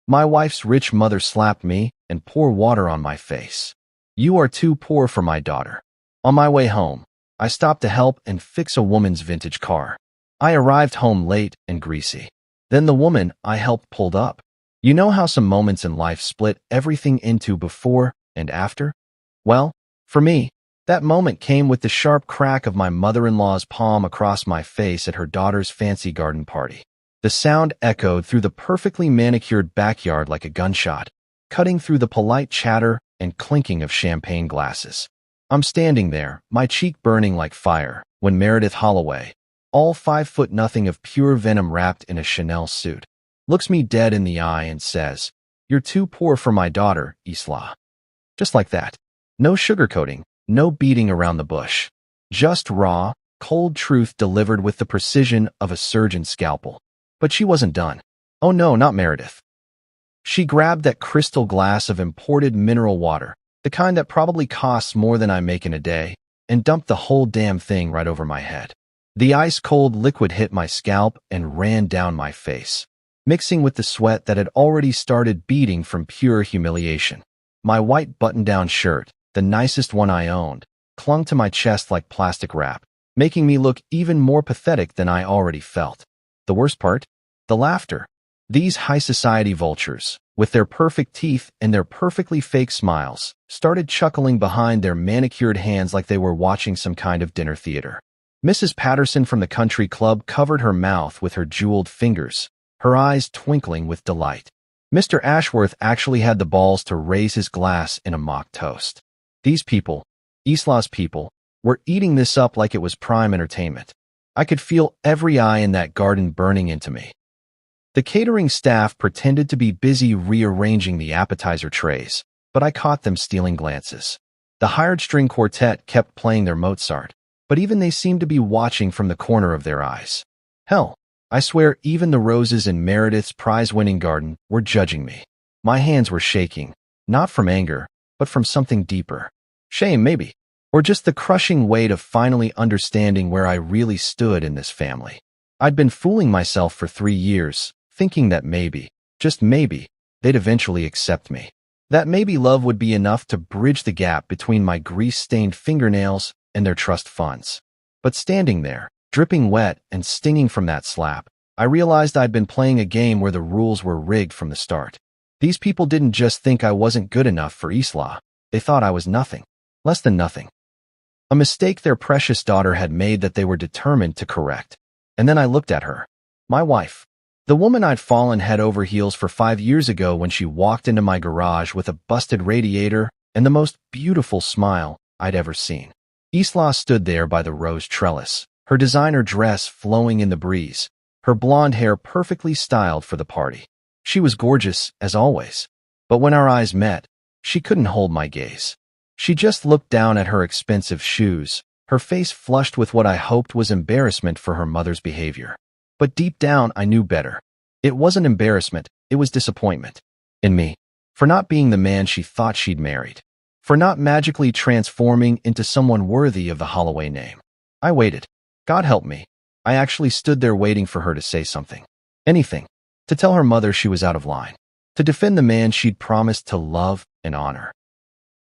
My wife's rich mother slapped me and poured water on my face. You are too poor for my daughter. On my way home, I stopped to help and fix a woman's vintage car. I arrived home late and greasy. Then the woman I helped pulled up. You know how some moments in life split everything into before and after? Well, for me, that moment came with the sharp crack of my mother-in-law's palm across my face at her daughter's fancy garden party. The sound echoed through the perfectly manicured backyard like a gunshot, cutting through the polite chatter and clinking of champagne glasses. I'm standing there, my cheek burning like fire, when Meredith Holloway, all 5'0" of pure venom wrapped in a Chanel suit, looks me dead in the eye and says, "You're too poor for my daughter, Isla." Just like that. No sugarcoating, no beating around the bush. Just raw, cold truth delivered with the precision of a surgeon's scalpel. But she wasn't done. Oh no, not Meredith. She grabbed that crystal glass of imported mineral water, the kind that probably costs more than I make in a day, and dumped the whole damn thing right over my head. The ice-cold liquid hit my scalp and ran down my face, mixing with the sweat that had already started beading from pure humiliation. My white button-down shirt, the nicest one I owned, clung to my chest like plastic wrap, making me look even more pathetic than I already felt. The worst part? The laughter. These high-society vultures, with their perfect teeth and their perfectly fake smiles, started chuckling behind their manicured hands like they were watching some kind of dinner theater. Mrs. Patterson from the country club covered her mouth with her jeweled fingers, her eyes twinkling with delight. Mr. Ashworth actually had the balls to raise his glass in a mock toast. These people, Isla's people, were eating this up like it was prime entertainment. I could feel every eye in that garden burning into me. The catering staff pretended to be busy rearranging the appetizer trays, but I caught them stealing glances. The hired string quartet kept playing their Mozart, but even they seemed to be watching from the corner of their eyes. Hell, I swear even the roses in Meredith's prize-winning garden were judging me. My hands were shaking, not from anger, but from something deeper. Shame, maybe, or just the crushing weight of finally understanding where I really stood in this family. I'd been fooling myself for 3 years, thinking that maybe, just maybe, they'd eventually accept me. That maybe love would be enough to bridge the gap between my grease-stained fingernails and their trust funds. But standing there, dripping wet and stinging from that slap, I realized I'd been playing a game where the rules were rigged from the start. These people didn't just think I wasn't good enough for Isla, they thought I was nothing, less than nothing. A mistake their precious daughter had made that they were determined to correct. And then I looked at her. My wife. The woman I'd fallen head over heels for 5 years ago when she walked into my garage with a busted radiator and the most beautiful smile I'd ever seen. Isla stood there by the rose trellis, her designer dress flowing in the breeze, her blonde hair perfectly styled for the party. She was gorgeous, as always. But when our eyes met, she couldn't hold my gaze. She just looked down at her expensive shoes, her face flushed with what I hoped was embarrassment for her mother's behavior. But deep down, I knew better. It wasn't embarrassment, it was disappointment. In me. For not being the man she thought she'd married. For not magically transforming into someone worthy of the Holloway name. I waited. God help me. I actually stood there waiting for her to say something. Anything. To tell her mother she was out of line. To defend the man she'd promised to love and honor.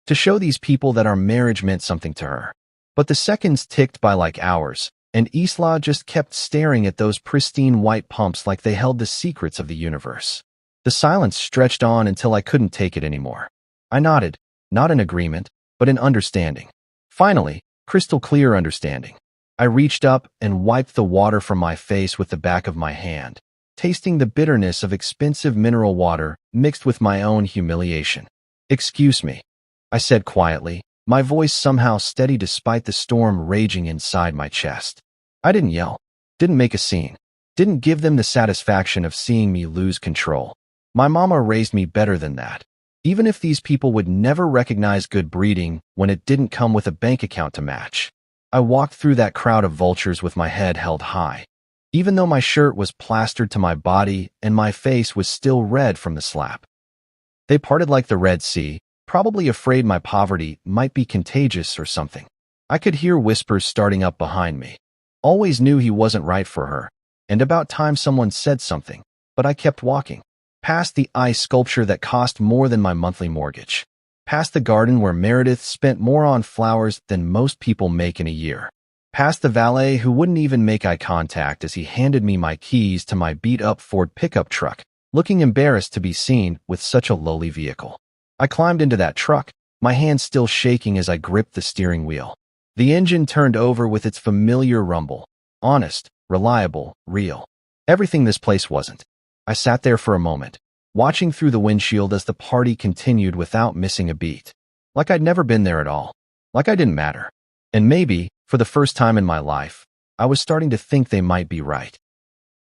To show these people that our marriage meant something to her. But the seconds ticked by like hours, and Isla just kept staring at those pristine white pumps like they held the secrets of the universe. The silence stretched on until I couldn't take it anymore. I nodded, not in agreement, but in understanding. Finally, crystal clear understanding. I reached up and wiped the water from my face with the back of my hand, tasting the bitterness of expensive mineral water mixed with my own humiliation. "Excuse me," I said quietly, my voice somehow steady despite the storm raging inside my chest. I didn't yell, didn't make a scene, didn't give them the satisfaction of seeing me lose control. My mama raised me better than that. Even if these people would never recognize good breeding when it didn't come with a bank account to match. I walked through that crowd of vultures with my head held high, even though my shirt was plastered to my body and my face was still red from the slap. They parted like the Red Sea, probably afraid my poverty might be contagious or something. I could hear whispers starting up behind me. Always knew he wasn't right for her, and about time someone said something, but I kept walking. past the ice sculpture that cost more than my monthly mortgage, past the garden where Meredith spent more on flowers than most people make in a year, past the valet who wouldn't even make eye contact as he handed me my keys to my beat-up Ford pickup truck, looking embarrassed to be seen with such a lowly vehicle. I climbed into that truck, my hands still shaking as I gripped the steering wheel. The engine turned over with its familiar rumble. Honest, reliable, real. Everything this place wasn't. I sat there for a moment, watching through the windshield as the party continued without missing a beat. Like I'd never been there at all. Like I didn't matter. And maybe, for the first time in my life, I was starting to think they might be right.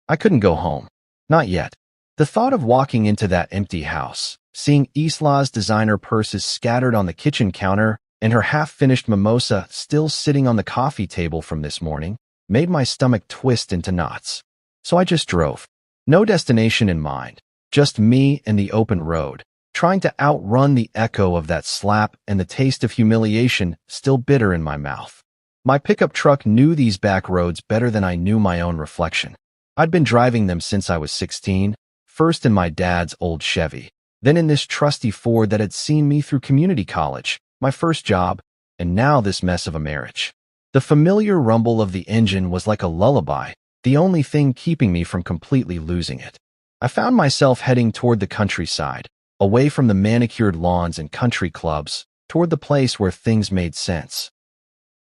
I couldn't go home. Not yet. The thought of walking into that empty house, seeing Isla's designer purses scattered on the kitchen counter and her half-finished mimosa still sitting on the coffee table from this morning, made my stomach twist into knots. So I just drove. No destination in mind, just me and the open road, trying to outrun the echo of that slap and the taste of humiliation still bitter in my mouth. My pickup truck knew these back roads better than I knew my own reflection. I'd been driving them since I was 16, first in my dad's old Chevy, then in this trusty Ford that had seen me through community college, my first job, and now this mess of a marriage. The familiar rumble of the engine was like a lullaby, the only thing keeping me from completely losing it. I found myself heading toward the countryside, away from the manicured lawns and country clubs, toward the place where things made sense.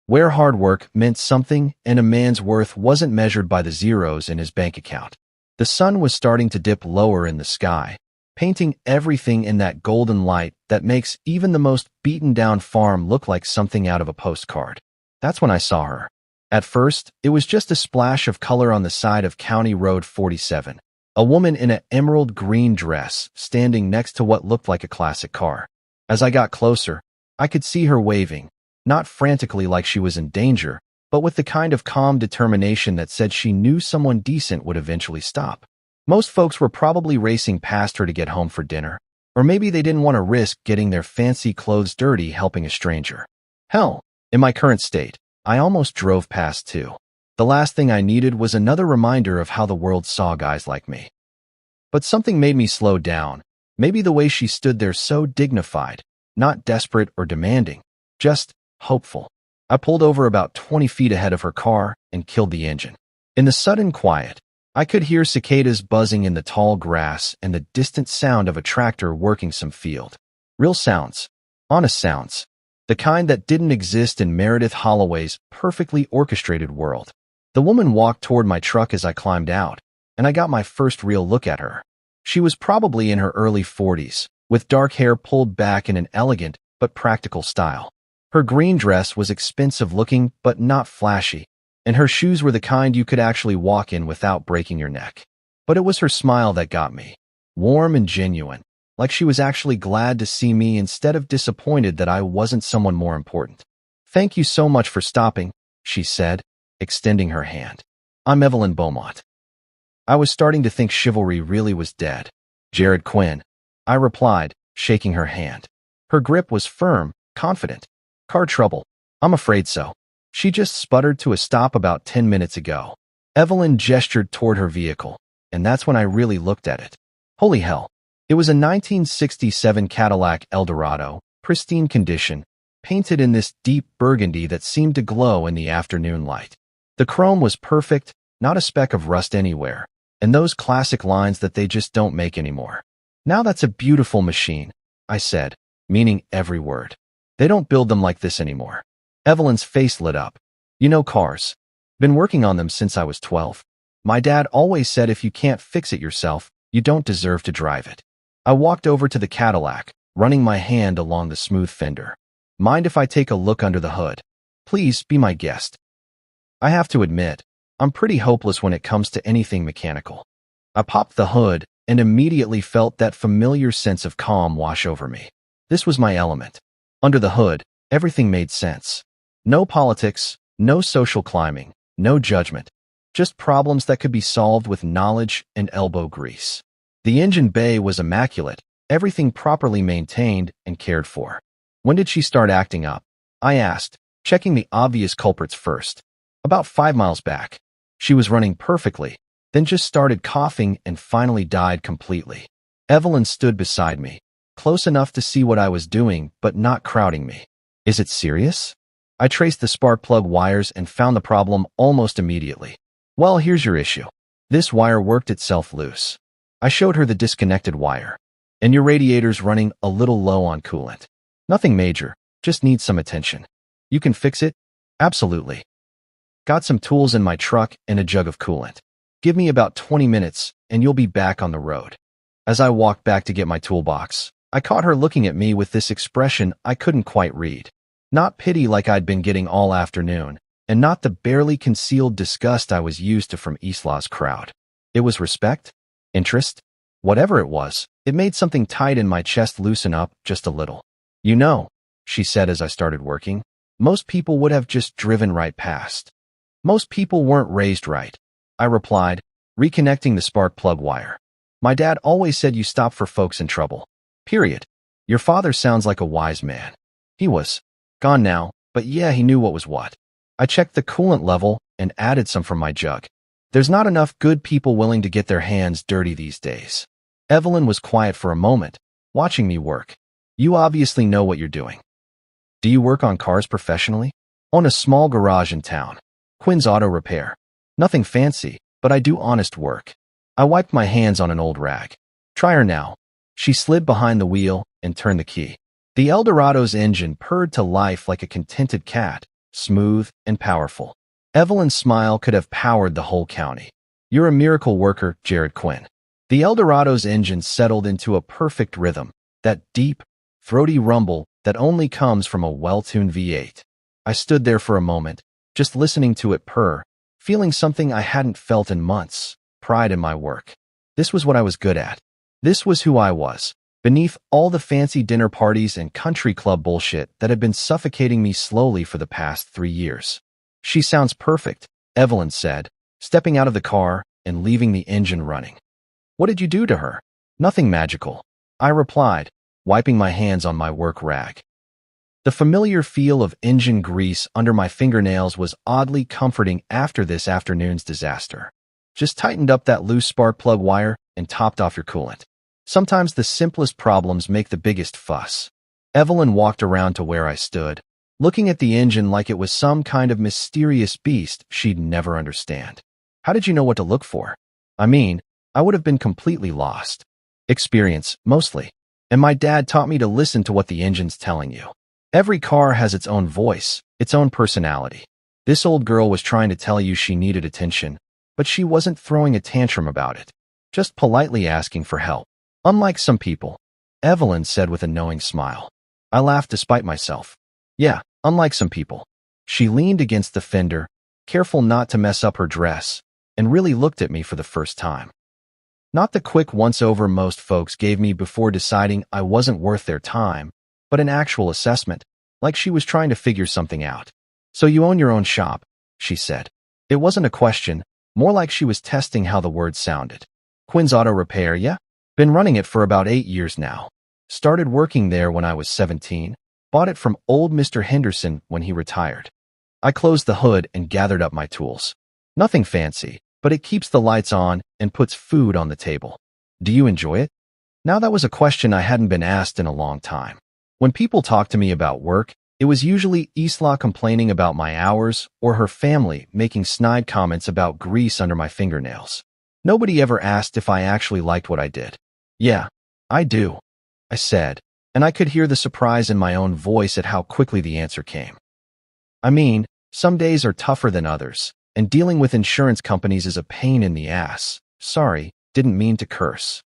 Where hard work meant something and a man's worth wasn't measured by the zeros in his bank account. The sun was starting to dip lower in the sky, painting everything in that golden light that makes even the most beaten-down farm look like something out of a postcard. That's when I saw her. At first, it was just a splash of color on the side of County Road 47, a woman in an emerald green dress standing next to what looked like a classic car. As I got closer, I could see her waving, not frantically like she was in danger, but with the kind of calm determination that said she knew someone decent would eventually stop. Most folks were probably racing past her to get home for dinner, or maybe they didn't want to risk getting their fancy clothes dirty helping a stranger. Hell, in my current state, I almost drove past too. The last thing I needed was another reminder of how the world saw guys like me. But something made me slow down, maybe the way she stood there so dignified, not desperate or demanding, just hopeful. I pulled over about 20 feet ahead of her car and killed the engine. In the sudden quiet, I could hear cicadas buzzing in the tall grass and the distant sound of a tractor working some field. Real sounds. Honest sounds. The kind that didn't exist in Meredith Holloway's perfectly orchestrated world. The woman walked toward my truck as I climbed out, and I got my first real look at her. She was probably in her early 40s, with dark hair pulled back in an elegant but practical style. Her green dress was expensive looking but not flashy, and her shoes were the kind you could actually walk in without breaking your neck. But it was her smile that got me. Warm and genuine, like she was actually glad to see me instead of disappointed that I wasn't someone more important. "Thank you so much for stopping," she said, extending her hand. "I'm Evelyn Beaumont." I was starting to think chivalry really was dead. "Jared Quinn," I replied, shaking her hand. Her grip was firm, confident. "Car trouble." "I'm afraid so. She just sputtered to a stop about 10 minutes ago." Evelyn gestured toward her vehicle, and that's when I really looked at it. Holy hell. It was a 1967 Cadillac Eldorado, pristine condition, painted in this deep burgundy that seemed to glow in the afternoon light. The chrome was perfect, not a speck of rust anywhere, and those classic lines that they just don't make anymore. "Now that's a beautiful machine," I said, meaning every word. "They don't build them like this anymore." Evelyn's face lit up. "You know cars. Been working on them since I was 12. My dad always said if you can't fix it yourself, you don't deserve to drive it." I walked over to the Cadillac, running my hand along the smooth fender. "Mind if I take a look under the hood? Please be my guest." I have to admit, I'm pretty hopeless when it comes to anything mechanical. I popped the hood and immediately felt that familiar sense of calm wash over me. This was my element. Under the hood, everything made sense. No politics, no social climbing, no judgment. Just problems that could be solved with knowledge and elbow grease. The engine bay was immaculate, everything properly maintained and cared for. "When did she start acting up?" I asked, checking the obvious culprits first. "About 5 miles back. She was running perfectly, then just started coughing and finally died completely." Evelyn stood beside me, close enough to see what I was doing, but not crowding me. Is it serious? I traced the spark plug wires and found the problem almost immediately. Well, here's your issue. This wire worked itself loose. I showed her the disconnected wire. And your radiator's running a little low on coolant. Nothing major, just needs some attention. You can fix it? Absolutely. Got some tools in my truck and a jug of coolant. Give me about 20 minutes and you'll be back on the road. As I walked back to get my toolbox, I caught her looking at me with this expression I couldn't quite read. Not pity like I'd been getting all afternoon, and not the barely concealed disgust I was used to from Isla's crowd. It was respect? Interest? Whatever it was, it made something tight in my chest loosen up just a little. You know, she said as I started working, most people would have just driven right past. Most people weren't raised right, I replied, reconnecting the spark plug wire. My dad always said you stop for folks in trouble. Period. Your father sounds like a wise man. He was. Gone now, but yeah, he knew what was what. I checked the coolant level and added some from my jug. There's not enough good people willing to get their hands dirty these days. Evelyn was quiet for a moment, watching me work. You obviously know what you're doing. Do you work on cars professionally? Own a small garage in town. Quinn's Auto Repair. Nothing fancy, but I do honest work. I wiped my hands on an old rag. Try her now. She slid behind the wheel and turned the key. The Eldorado's engine purred to life like a contented cat, smooth and powerful. Evelyn's smile could have powered the whole county. You're a miracle worker, Jared Quinn. The Eldorado's engine settled into a perfect rhythm, that deep, throaty rumble that only comes from a well-tuned V8. I stood there for a moment, just listening to it purr, feeling something I hadn't felt in months, pride in my work. This was what I was good at. This was who I was, beneath all the fancy dinner parties and country club bullshit that had been suffocating me slowly for the past 3 years. She sounds perfect, Evelyn said, stepping out of the car and leaving the engine running. What did you do to her? Nothing magical, I replied, wiping my hands on my work rag. The familiar feel of engine grease under my fingernails was oddly comforting after this afternoon's disaster. Just tightened up that loose spark plug wire and topped off your coolant. Sometimes the simplest problems make the biggest fuss. Evelyn walked around to where I stood, looking at the engine like it was some kind of mysterious beast she'd never understand. How did you know what to look for? I mean, I would have been completely lost. Experience, mostly. And my dad taught me to listen to what the engine's telling you. Every car has its own voice, its own personality. This old girl was trying to tell you she needed attention, but she wasn't throwing a tantrum about it, just politely asking for help. Unlike some people, Evelyn said with a knowing smile. I laughed despite myself. Yeah, unlike some people. She leaned against the fender, careful not to mess up her dress, and really looked at me for the first time. Not the quick once-over most folks gave me before deciding I wasn't worth their time, but an actual assessment, like she was trying to figure something out. So you own your own shop, she said. It wasn't a question, more like she was testing how the words sounded. Quinn's Auto Repair, yeah? Been running it for about 8 years now. Started working there when I was 17. Bought it from old Mr. Henderson when he retired. I closed the hood and gathered up my tools. Nothing fancy, but it keeps the lights on and puts food on the table. Do you enjoy it? Now that was a question I hadn't been asked in a long time. When people talked to me about work, it was usually Isla complaining about my hours or her family making snide comments about grease under my fingernails. Nobody ever asked if I actually liked what I did. Yeah, I do, I said, and I could hear the surprise in my own voice at how quickly the answer came. I mean, some days are tougher than others, and dealing with insurance companies is a pain in the ass. Sorry, didn't mean to curse.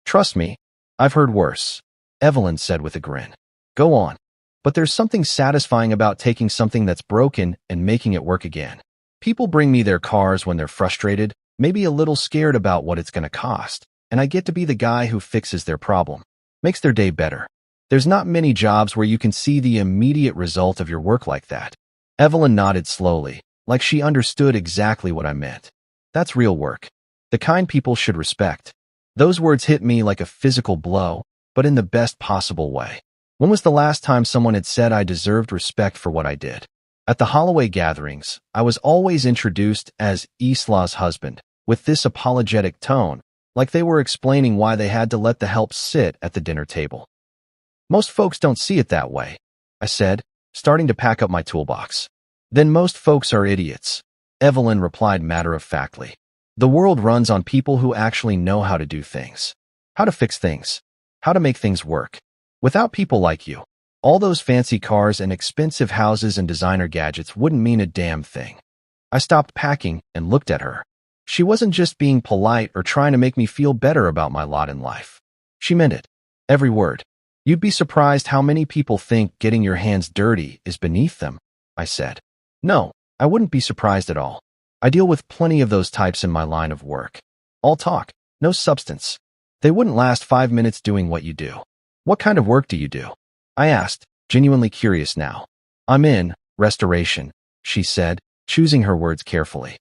Trust me, I've heard worse, Evelyn said with a grin. Go on. But there's something satisfying about taking something that's broken and making it work again. People bring me their cars when they're frustrated, maybe a little scared about what it's going to cost, and I get to be the guy who fixes their problem, makes their day better. There's not many jobs where you can see the immediate result of your work like that. Evelyn nodded slowly, like she understood exactly what I meant. That's real work. The kind people should respect. Those words hit me like a physical blow, but in the best possible way. When was the last time someone had said I deserved respect for what I did? At the Holloway gatherings, I was always introduced as Isla's husband, with this apologetic tone, like they were explaining why they had to let the help sit at the dinner table. Most folks don't see it that way, I said, starting to pack up my toolbox. Then most folks are idiots, Evelyn replied matter-of-factly. The world runs on people who actually know how to do things, how to fix things, how to make things work. Without people like you, all those fancy cars and expensive houses and designer gadgets wouldn't mean a damn thing. I stopped packing and looked at her. She wasn't just being polite or trying to make me feel better about my lot in life. She meant it. Every word. You'd be surprised how many people think getting your hands dirty is beneath them, I said. No, I wouldn't be surprised at all. I deal with plenty of those types in my line of work. All talk, no substance. They wouldn't last 5 minutes doing what you do. What kind of work do you do? I asked, genuinely curious now. I'm in restoration, she said, choosing her words carefully.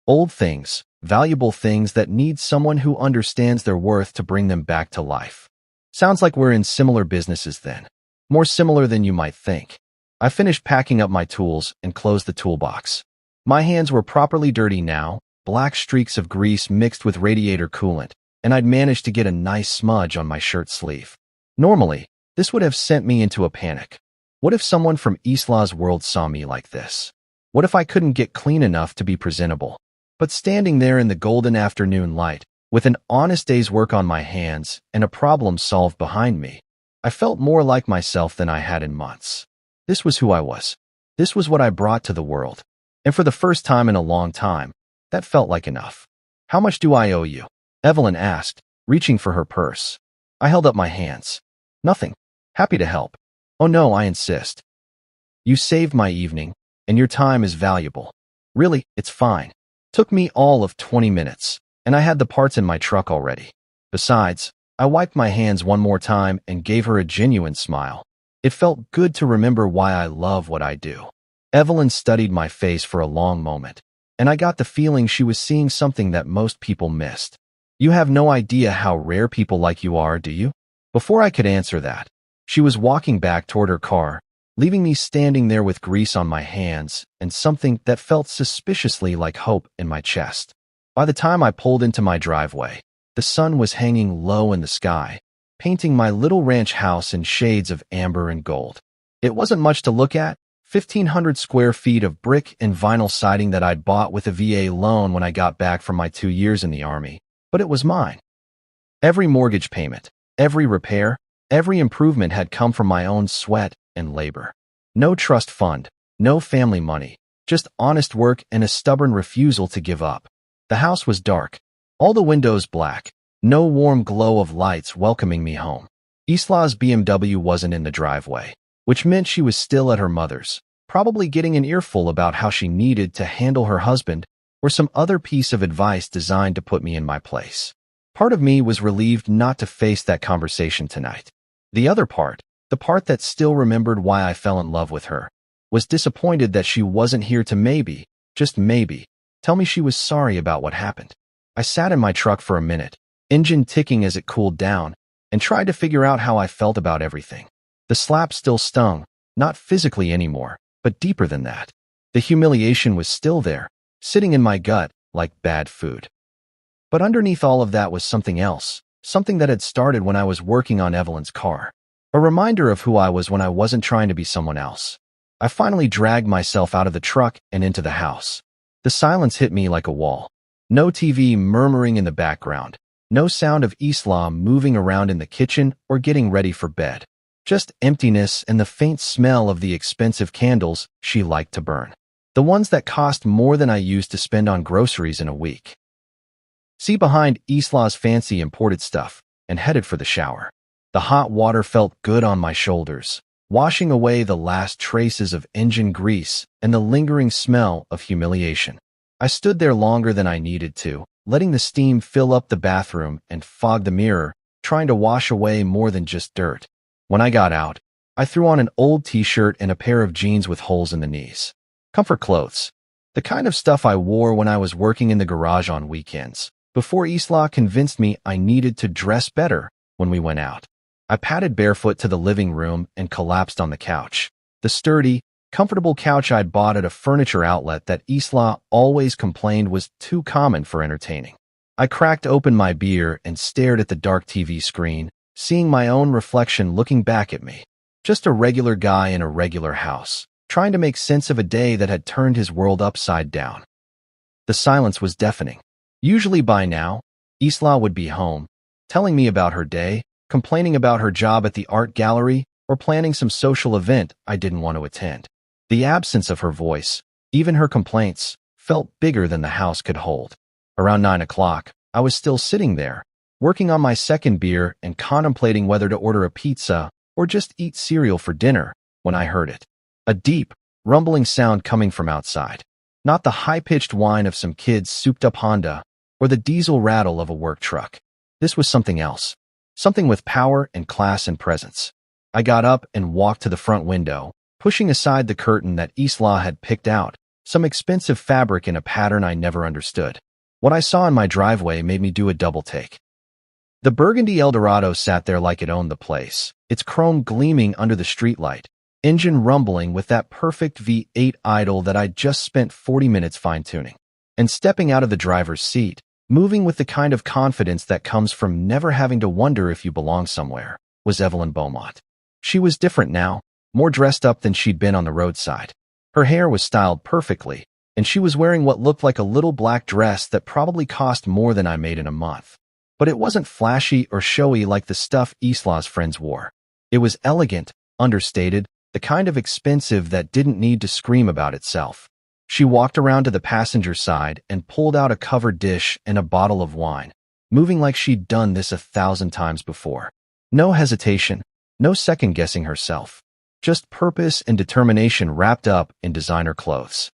Old things, valuable things that need someone who understands their worth to bring them back to life. Sounds like we're in similar businesses then. More similar than you might think. I finished packing up my tools and closed the toolbox. My hands were properly dirty now, black streaks of grease mixed with radiator coolant, and I'd managed to get a nice smudge on my shirt sleeve. Normally, this would have sent me into a panic. What if someone from Isla's world saw me like this? What if I couldn't get clean enough to be presentable? But standing there in the golden afternoon light, with an honest day's work on my hands and a problem solved behind me, I felt more like myself than I had in months. This was who I was. This was what I brought to the world. And for the first time in a long time, that felt like enough. How much do I owe you? Evelyn asked, reaching for her purse. I held up my hands. Nothing. Happy to help. Oh no, I insist. You saved my evening, and your time is valuable. Really, it's fine. Took me all of 20 minutes, and I had the parts in my truck already. Besides, I wiped my hands one more time and gave her a genuine smile. It felt good to remember why I love what I do. Evelyn studied my face for a long moment, and I got the feeling she was seeing something that most people missed. You have no idea how rare people like you are, do you? Before I could answer that, she was walking back toward her car, leaving me standing there with grease on my hands and something that felt suspiciously like hope in my chest. By the time I pulled into my driveway, the sun was hanging low in the sky, painting my little ranch house in shades of amber and gold. It wasn't much to look at, 1,500 square feet of brick and vinyl siding that I'd bought with a VA loan when I got back from my 2 years in the Army, but it was mine. Every mortgage payment, every repair, every improvement had come from my own sweat and labor. No trust fund, no family money, just honest work and a stubborn refusal to give up. The house was dark, all the windows black, no warm glow of lights welcoming me home. Isla's BMW wasn't in the driveway, which meant she was still at her mother's, probably getting an earful about how she needed to handle her husband or some other piece of advice designed to put me in my place. Part of me was relieved not to face that conversation tonight. The other part, the part that still remembered why I fell in love with her, was disappointed that she wasn't here to maybe, just maybe, tell me she was sorry about what happened. I sat in my truck for a minute, engine ticking as it cooled down, and tried to figure out how I felt about everything. The slap still stung, not physically anymore, but deeper than that. The humiliation was still there, sitting in my gut like bad food. But underneath all of that was something else, something that had started when I was working on Evelyn's car. A reminder of who I was when I wasn't trying to be someone else. I finally dragged myself out of the truck and into the house. The silence hit me like a wall. No TV murmuring in the background. No sound of Isla moving around in the kitchen or getting ready for bed. Just emptiness and the faint smell of the expensive candles she liked to burn. The ones that cost more than I used to spend on groceries in a week. See behind Isla's fancy imported stuff and headed for the shower. The hot water felt good on my shoulders, washing away the last traces of engine grease and the lingering smell of humiliation. I stood there longer than I needed to, letting the steam fill up the bathroom and fog the mirror, trying to wash away more than just dirt. When I got out, I threw on an old t-shirt and a pair of jeans with holes in the knees. Comfort clothes. The kind of stuff I wore when I was working in the garage on weekends, before Isla convinced me I needed to dress better when we went out. I padded barefoot to the living room and collapsed on the couch. The sturdy, comfortable couch I'd bought at a furniture outlet that Isla always complained was too common for entertaining. I cracked open my beer and stared at the dark TV screen, seeing my own reflection looking back at me. Just a regular guy in a regular house, trying to make sense of a day that had turned his world upside down. The silence was deafening. Usually by now, Isla would be home, telling me about her day, complaining about her job at the art gallery, or planning some social event I didn't want to attend. The absence of her voice, even her complaints, felt bigger than the house could hold. Around 9 o'clock, I was still sitting there, working on my second beer and contemplating whether to order a pizza or just eat cereal for dinner, when I heard it. A deep, rumbling sound coming from outside. Not the high-pitched whine of some kid's souped-up Honda or the diesel rattle of a work truck. This was something else. Something with power and class and presence. I got up and walked to the front window, pushing aside the curtain that Isla had picked out, some expensive fabric in a pattern I never understood. What I saw in my driveway made me do a double take. The burgundy Eldorado sat there like it owned the place, its chrome gleaming under the streetlight, engine rumbling with that perfect V8 idle that I'd just spent 40 minutes fine-tuning. And stepping out of the driver's seat, moving with the kind of confidence that comes from never having to wonder if you belong somewhere, was Evelyn Beaumont. She was different now, more dressed up than she'd been on the roadside. Her hair was styled perfectly, and she was wearing what looked like a little black dress that probably cost more than I made in a month. But it wasn't flashy or showy like the stuff Isla's friends wore. It was elegant, understated, the kind of expensive that didn't need to scream about itself. She walked around to the passenger side and pulled out a covered dish and a bottle of wine, moving like she'd done this 1,000 times before. No hesitation, no second-guessing herself. Just purpose and determination wrapped up in designer clothes.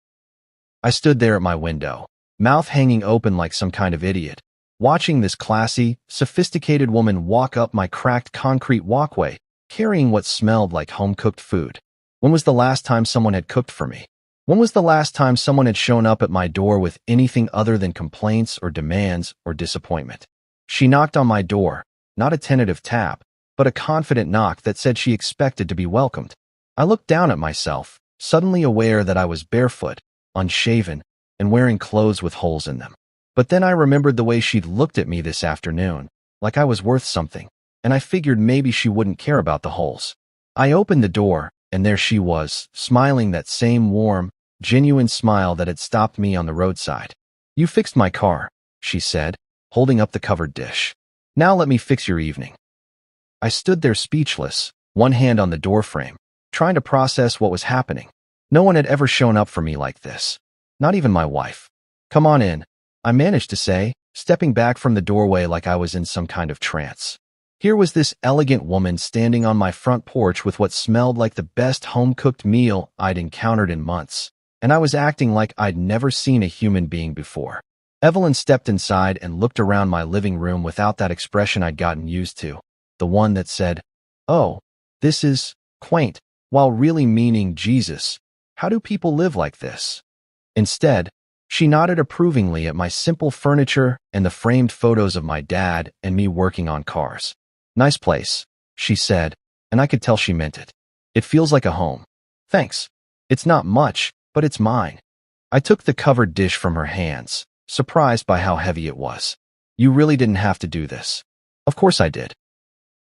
I stood there at my window, mouth hanging open like some kind of idiot, watching this classy, sophisticated woman walk up my cracked concrete walkway, carrying what smelled like home-cooked food. When was the last time someone had cooked for me? When was the last time someone had shown up at my door with anything other than complaints or demands or disappointment? She knocked on my door, not a tentative tap, but a confident knock that said she expected to be welcomed. I looked down at myself, suddenly aware that I was barefoot, unshaven, and wearing clothes with holes in them. But then I remembered the way she'd looked at me this afternoon, like I was worth something, and I figured maybe she wouldn't care about the holes. I opened the door, and there she was, smiling that same warm, genuine smile that had stopped me on the roadside. "You fixed my car," she said, holding up the covered dish. "Now let me fix your evening." I stood there speechless, one hand on the doorframe, trying to process what was happening. No one had ever shown up for me like this. Not even my wife. "Come on in," I managed to say, stepping back from the doorway like I was in some kind of trance. Here was this elegant woman standing on my front porch with what smelled like the best home-cooked meal I'd encountered in months, and I was acting like I'd never seen a human being before. Evelyn stepped inside and looked around my living room without that expression I'd gotten used to, the one that said, "Oh, this is quaint," while really meaning, "Jesus, how do people live like this?" Instead, she nodded approvingly at my simple furniture and the framed photos of my dad and me working on cars. "Nice place," she said, and I could tell she meant it. "It feels like a home." "Thanks. It's not much, but it's mine." I took the covered dish from her hands, surprised by how heavy it was. "You really didn't have to do this." "Of course I did.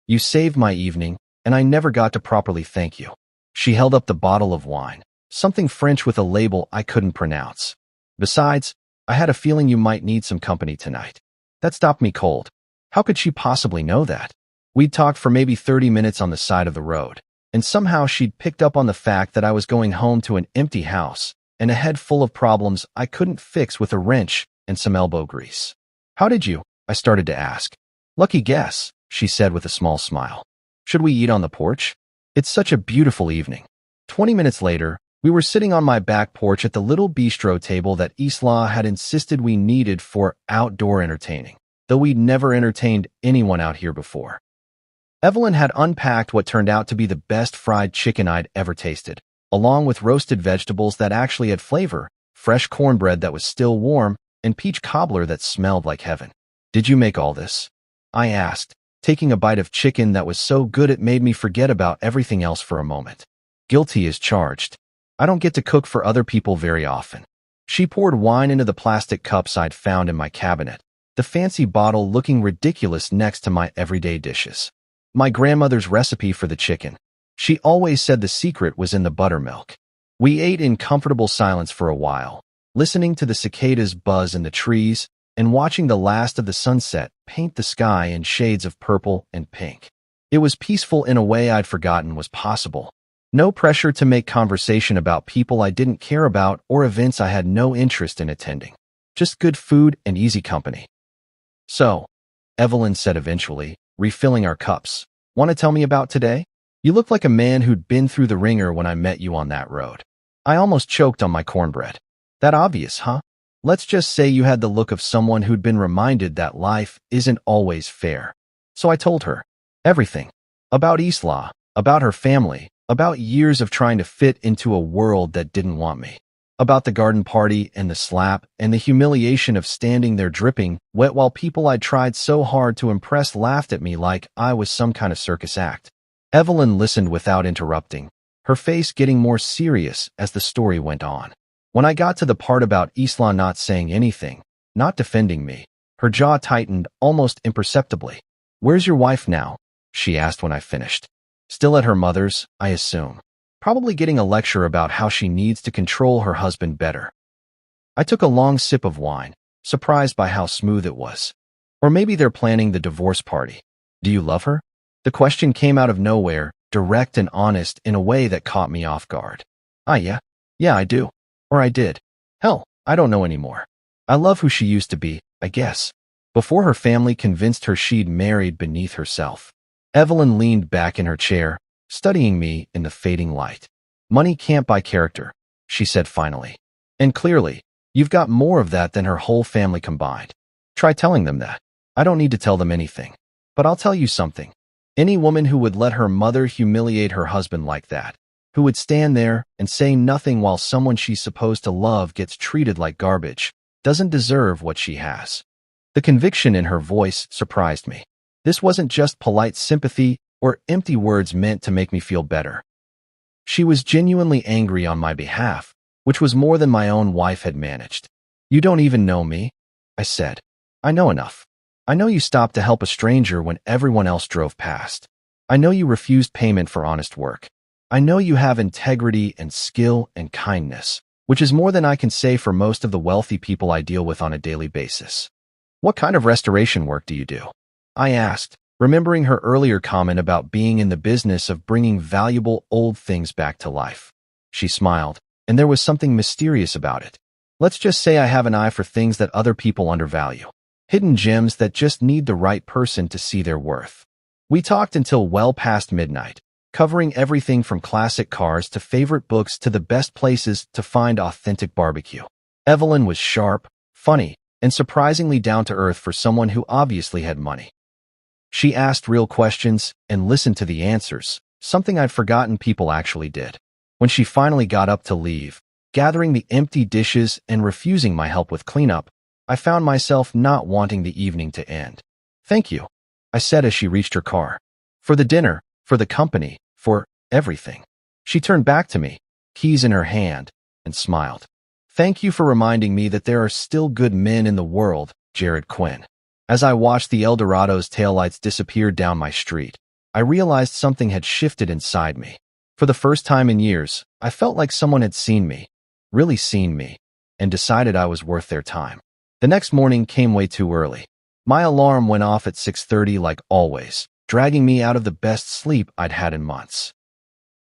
You saved my evening, and I never got to properly thank you." She held up the bottle of wine, something French with a label I couldn't pronounce. "Besides, I had a feeling you might need some company tonight." That stopped me cold. How could she possibly know that? We'd talked for maybe 30 minutes on the side of the road, and somehow she'd picked up on the fact that I was going home to an empty house and a head full of problems I couldn't fix with a wrench and some elbow grease. "How did you?" I started to ask. "Lucky guess," she said with a small smile. "Should we eat on the porch? It's such a beautiful evening." 20 minutes later, we were sitting on my back porch at the little bistro table that Isla had insisted we needed for outdoor entertaining, though we'd never entertained anyone out here before. Evelyn had unpacked what turned out to be the best fried chicken I'd ever tasted, along with roasted vegetables that actually had flavor, fresh cornbread that was still warm, and peach cobbler that smelled like heaven. "Did you make all this?" I asked, taking a bite of chicken that was so good it made me forget about everything else for a moment. Guilty as charged. I don't get to cook for other people very often. She poured wine into the plastic cups I'd found in my cabinet, the fancy bottle looking ridiculous next to my everyday dishes. My grandmother's recipe for the chicken. She always said the secret was in the buttermilk. We ate in comfortable silence for a while, listening to the cicadas buzz in the trees and watching the last of the sunset paint the sky in shades of purple and pink. It was peaceful in a way I'd forgotten was possible. No pressure to make conversation about people I didn't care about or events I had no interest in attending. Just good food and easy company. "So," Evelyn said eventually, refilling our cups, "want to tell me about today? You look like a man who'd been through the ringer when I met you on that road." I almost choked on my cornbread. "That obvious, huh? Let's just say you had the look of someone who'd been reminded that life isn't always fair." So I told her everything. About Isla, about her family, about years of trying to fit into a world that didn't want me. About the garden party and the slap and the humiliation of standing there dripping wet while people I'd tried so hard to impress laughed at me like I was some kind of circus act. Evelyn listened without interrupting, her face getting more serious as the story went on. When I got to the part about Isla not saying anything, not defending me, her jaw tightened almost imperceptibly. "Where's your wife now?" she asked when I finished. "Still at her mother's, I assume. Probably getting a lecture about how she needs to control her husband better." I took a long sip of wine, surprised by how smooth it was. "Or maybe they're planning the divorce party. Do you love her?" The question came out of nowhere, direct and honest in a way that caught me off guard. Yeah. Yeah, I do. Or I did. Hell, I don't know anymore. I love who she used to be, I guess. Before her family convinced her she'd married beneath herself." Evelyn leaned back in her chair, studying me in the fading light. "Money can't buy character," she said finally. "And clearly, you've got more of that than her whole family combined. Try telling them that. I don't need to tell them anything. But I'll tell you something. Any woman who would let her mother humiliate her husband like that, who would stand there and say nothing while someone she's supposed to love gets treated like garbage, doesn't deserve what she has." The conviction in her voice surprised me. This wasn't just polite sympathy or empty words meant to make me feel better. She was genuinely angry on my behalf, which was more than my own wife had managed. "You don't even know me," I said. "I know enough. I know you stopped to help a stranger when everyone else drove past. I know you refused payment for honest work. I know you have integrity and skill and kindness, which is more than I can say for most of the wealthy people I deal with on a daily basis." "What kind of restoration work do you do?" I asked, remembering her earlier comment about being in the business of bringing valuable old things back to life. She smiled, and there was something mysterious about it. "Let's just say I have an eye for things that other people undervalue. Hidden gems that just need the right person to see their worth." We talked until well past midnight, covering everything from classic cars to favorite books to the best places to find authentic barbecue. Evelyn was sharp, funny, and surprisingly down-to-earth for someone who obviously had money. She asked real questions and listened to the answers, something I'd forgotten people actually did. When she finally got up to leave, gathering the empty dishes and refusing my help with cleanup, I found myself not wanting the evening to end. "Thank you," I said as she reached her car. "For the dinner, for the company, for everything." She turned back to me, keys in her hand, and smiled. "Thank you for reminding me that there are still good men in the world, Jared Quinn." As I watched the Eldorado's taillights disappear down my street, I realized something had shifted inside me. For the first time in years, I felt like someone had seen me, really seen me, and decided I was worth their time. The next morning came way too early. My alarm went off at 6:30 like always, dragging me out of the best sleep I'd had in months.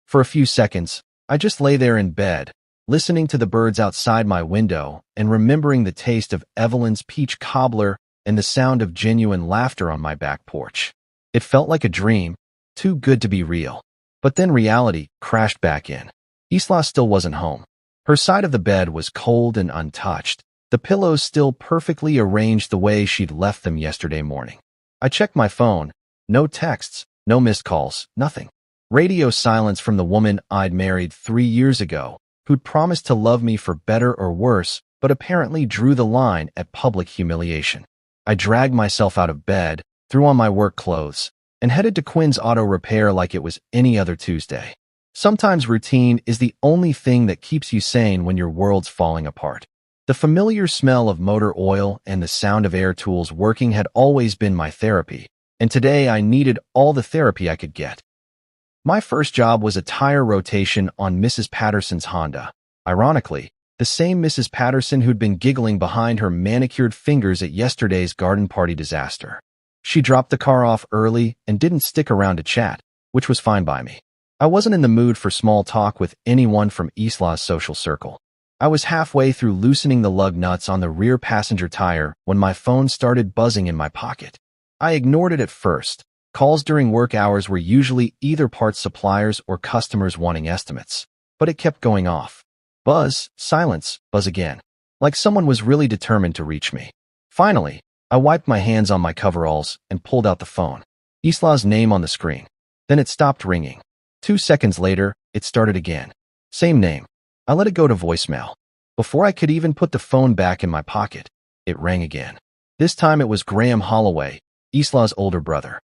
For a few seconds, I just lay there in bed, listening to the birds outside my window and remembering the taste of Evelyn's peach cobbler and the sound of genuine laughter on my back porch. It felt like a dream, too good to be real. But then reality crashed back in. Isla still wasn't home. Her side of the bed was cold and untouched, the pillows still perfectly arranged the way she'd left them yesterday morning. I checked my phone. No texts, no missed calls, nothing. Radio silence from the woman I'd married 3 years ago, who'd promised to love me for better or worse, but apparently drew the line at public humiliation. I dragged myself out of bed, threw on my work clothes, and headed to Quinn's Auto Repair like it was any other Tuesday. Sometimes routine is the only thing that keeps you sane when your world's falling apart. The familiar smell of motor oil and the sound of air tools working had always been my therapy, and today I needed all the therapy I could get. My first job was a tire rotation on Mrs. Patterson's Honda. Ironically, the same Mrs. Patterson who'd been giggling behind her manicured fingers at yesterday's garden party disaster. She dropped the car off early and didn't stick around to chat, which was fine by me. I wasn't in the mood for small talk with anyone from Isla's social circle. I was halfway through loosening the lug nuts on the rear passenger tire when my phone started buzzing in my pocket. I ignored it at first. Calls during work hours were usually either parts suppliers or customers wanting estimates, but it kept going off. Buzz, silence, buzz again. Like someone was really determined to reach me. Finally, I wiped my hands on my coveralls and pulled out the phone. Isla's name on the screen. Then it stopped ringing. 2 seconds later, it started again. Same name. I let it go to voicemail. Before I could even put the phone back in my pocket, it rang again. This time it was Graham Holloway, Isla's older brother.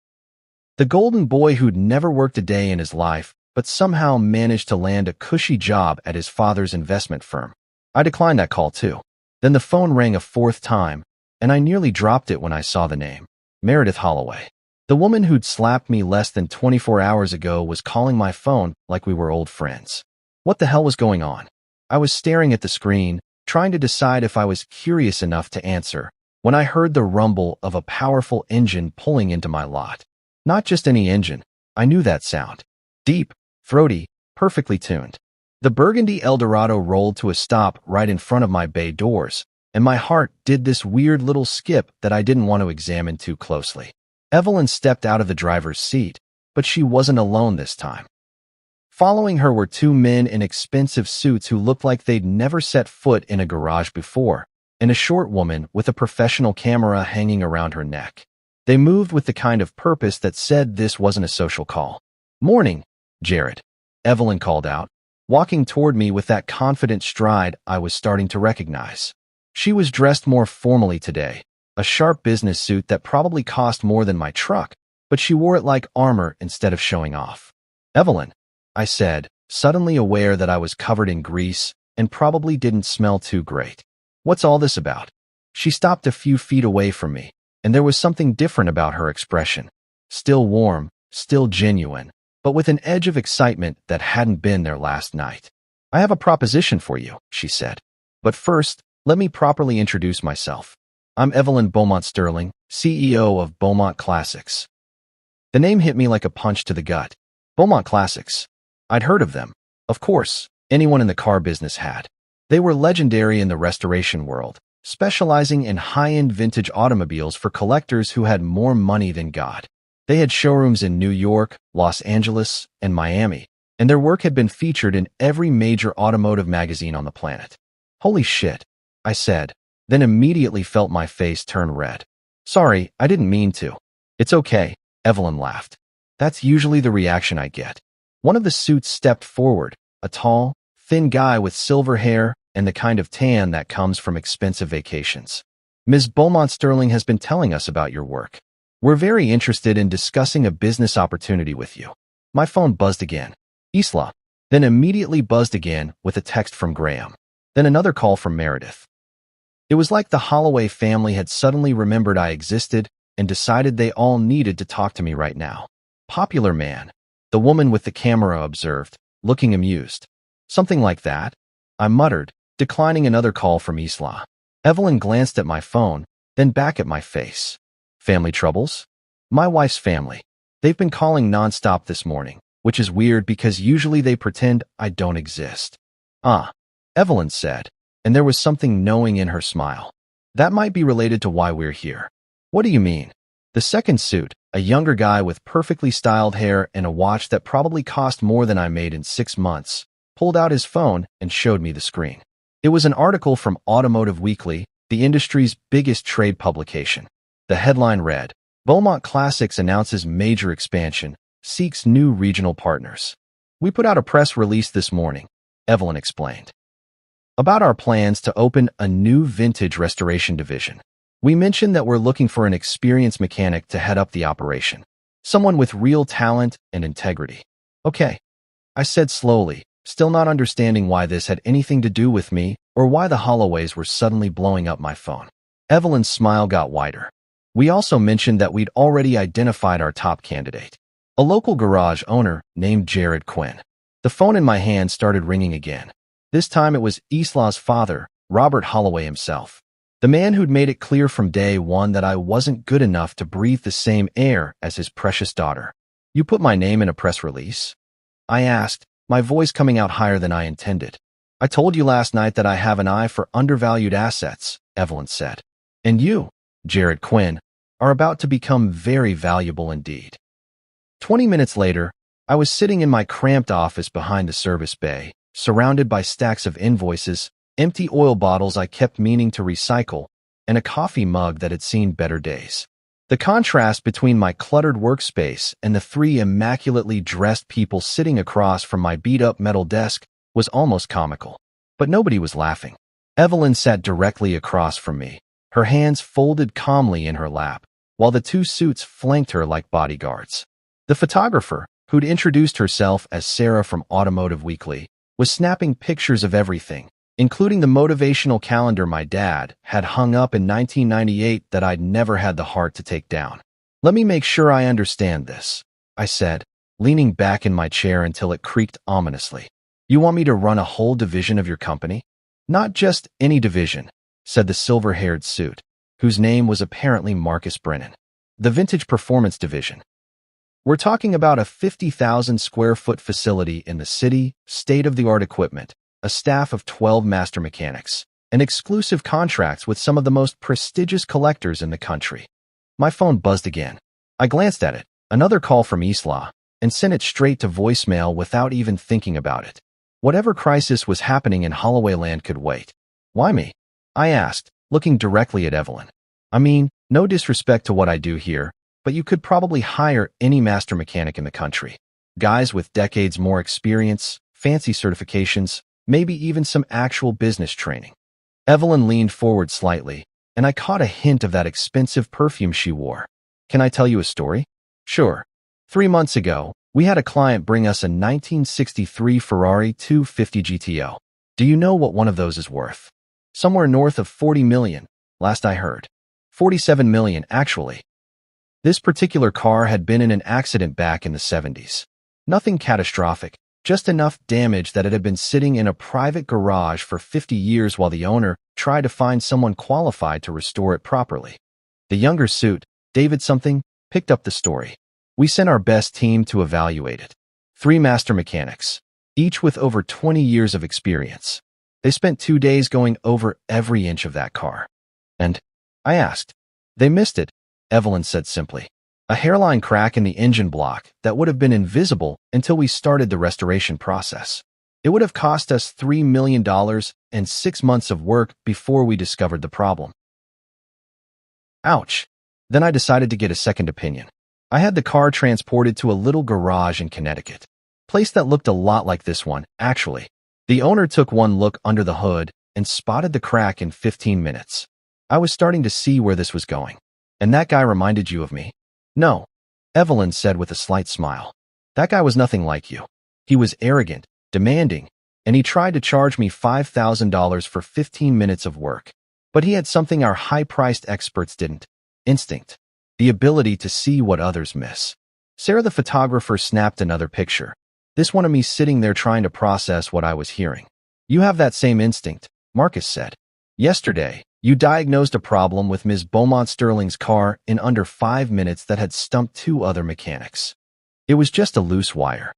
The golden boy who'd never worked a day in his life, but somehow managed to land a cushy job at his father's investment firm. I declined that call too. Then the phone rang a 4th time, and I nearly dropped it when I saw the name. Meredith Holloway. The woman who'd slapped me less than 24 hours ago was calling my phone like we were old friends. What the hell was going on? I was staring at the screen, trying to decide if I was curious enough to answer, when I heard the rumble of a powerful engine pulling into my lot. Not just any engine. I knew that sound. Deep, throaty, perfectly tuned. The burgundy Eldorado rolled to a stop right in front of my bay doors, and my heart did this weird little skip that I didn't want to examine too closely. Evelyn stepped out of the driver's seat, but she wasn't alone this time. Following her were 2 men in expensive suits who looked like they'd never set foot in a garage before, and a short woman with a professional camera hanging around her neck. They moved with the kind of purpose that said this wasn't a social call. "Morning, Jared," Evelyn called out, walking toward me with that confident stride I was starting to recognize. She was dressed more formally today, a sharp business suit that probably cost more than my truck, but she wore it like armor instead of showing off. "Evelyn," I said, suddenly aware that I was covered in grease and probably didn't smell too great. "What's all this about?" She stopped a few feet away from me, and there was something different about her expression. Still warm, still genuine, but with an edge of excitement that hadn't been there last night. "I have a proposition for you," she said. "But first, let me properly introduce myself. I'm Evelyn Beaumont Sterling, CEO of Beaumont Classics." The name hit me like a punch to the gut. Beaumont Classics. I'd heard of them. Of course, anyone in the car business had. They were legendary in the restoration world, specializing in high-end vintage automobiles for collectors who had more money than God. They had showrooms in New York, Los Angeles, and Miami, and their work had been featured in every major automotive magazine on the planet. "Holy shit," I said, then immediately felt my face turn red. "Sorry, I didn't mean to." "It's okay," Evelyn laughed. "That's usually the reaction I get." One of the suits stepped forward, a tall, thin guy with silver hair and the kind of tan that comes from expensive vacations. "Ms. Beaumont Sterling has been telling us about your work. We're very interested in discussing a business opportunity with you." My phone buzzed again. Isla. Then immediately buzzed again with a text from Graham. Then another call from Meredith. It was like the Holloway family had suddenly remembered I existed and decided they all needed to talk to me right now. "Popular man," the woman with the camera observed, looking amused. "Something like that," I muttered, declining another call from Isla. Evelyn glanced at my phone, then back at my face. "Family troubles?" "My wife's family. They've been calling nonstop this morning, which is weird because usually they pretend I don't exist." "Ah," Evelyn said, and there was something knowing in her smile. "That might be related to why we're here." "What do you mean?" The second suit, a younger guy with perfectly styled hair and a watch that probably cost more than I made in 6 months, pulled out his phone and showed me the screen. It was an article from Automotive Weekly, the industry's biggest trade publication. The headline read, "Beaumont Classics announces major expansion, seeks new regional partners." "We put out a press release this morning," Evelyn explained, "about our plans to open a new vintage restoration division. We mentioned that we're looking for an experienced mechanic to head up the operation. Someone with real talent and integrity." "Okay," I said slowly, still not understanding why this had anything to do with me or why the Holloways were suddenly blowing up my phone. Evelyn's smile got wider. We also mentioned that we'd already identified our top candidate, a local garage owner named Jared Quinn. The phone in my hand started ringing again. This time it was Isla's father, Robert Holloway himself. The man who'd made it clear from day one that I wasn't good enough to breathe the same air as his precious daughter. "You put my name in a press release?" I asked, my voice coming out higher than I intended. "I told you last night that I have an eye for undervalued assets," Evelyn said. "And you, Jared Quinn, are about to become very valuable indeed." 20 minutes later, I was sitting in my cramped office behind the service bay, surrounded by stacks of invoices, empty oil bottles I kept meaning to recycle, and a coffee mug that had seen better days. The contrast between my cluttered workspace and the three immaculately dressed people sitting across from my beat-up metal desk was almost comical. But nobody was laughing. Evelyn sat directly across from me, her hands folded calmly in her lap, while the two suits flanked her like bodyguards. The photographer, who'd introduced herself as Sarah from Automotive Weekly, was snapping pictures of everything, including the motivational calendar my dad had hung up in 1998 that I'd never had the heart to take down. "Let me make sure I understand this," I said, leaning back in my chair until it creaked ominously. "You want me to run a whole division of your company?" "Not just any division," said the silver-haired suit, whose name was apparently Marcus Brennan. "The Vintage Performance Division. We're talking about a 50,000 square foot facility in the city, state-of-the-art equipment, a staff of 12 master mechanics, and exclusive contracts with some of the most prestigious collectors in the country." My phone buzzed again. I glanced at it, another call from Isla, and sent it straight to voicemail without even thinking about it. Whatever crisis was happening in Holloway Land could wait. "Why me?" I asked, looking directly at Evelyn. "I mean, no disrespect to what I do here, but you could probably hire any master mechanic in the country. Guys with decades more experience, fancy certifications, maybe even some actual business training." Evelyn leaned forward slightly, and I caught a hint of that expensive perfume she wore. "Can I tell you a story?" "Sure. 3 months ago, we had a client bring us a 1963 Ferrari 250 GTO. Do you know what one of those is worth? Somewhere north of 40 million, last I heard. 47 million, actually. This particular car had been in an accident back in the 70s. Nothing catastrophic, just enough damage that it had been sitting in a private garage for 50 years while the owner tried to find someone qualified to restore it properly. The younger suit, David something, picked up the story. We sent our best team to evaluate it. 3 master mechanics, each with over 20 years of experience. They spent 2 days going over every inch of that car. And I asked. "They missed it," Evelyn said simply. "A hairline crack in the engine block that would have been invisible until we started the restoration process. It would have cost us $3 million and 6 months of work before we discovered the problem." Ouch. Then I decided to get a second opinion. I had the car transported to a little garage in Connecticut. Place that looked a lot like this one, actually. The owner took one look under the hood and spotted the crack in 15 minutes. I was starting to see where this was going. "And that guy reminded you of me?" "No," Evelyn said with a slight smile. "That guy was nothing like you. He was arrogant, demanding, and he tried to charge me $5,000 for 15 minutes of work. But he had something our high-priced experts didn't. Instinct. The ability to see what others miss." Sarah the photographer snapped another picture. This one of me sitting there trying to process what I was hearing. "You have that same instinct," Marcus said. "Yesterday, you diagnosed a problem with Ms. Beaumont Sterling's car in under 5 minutes that had stumped 2 other mechanics. It was just a loose wire."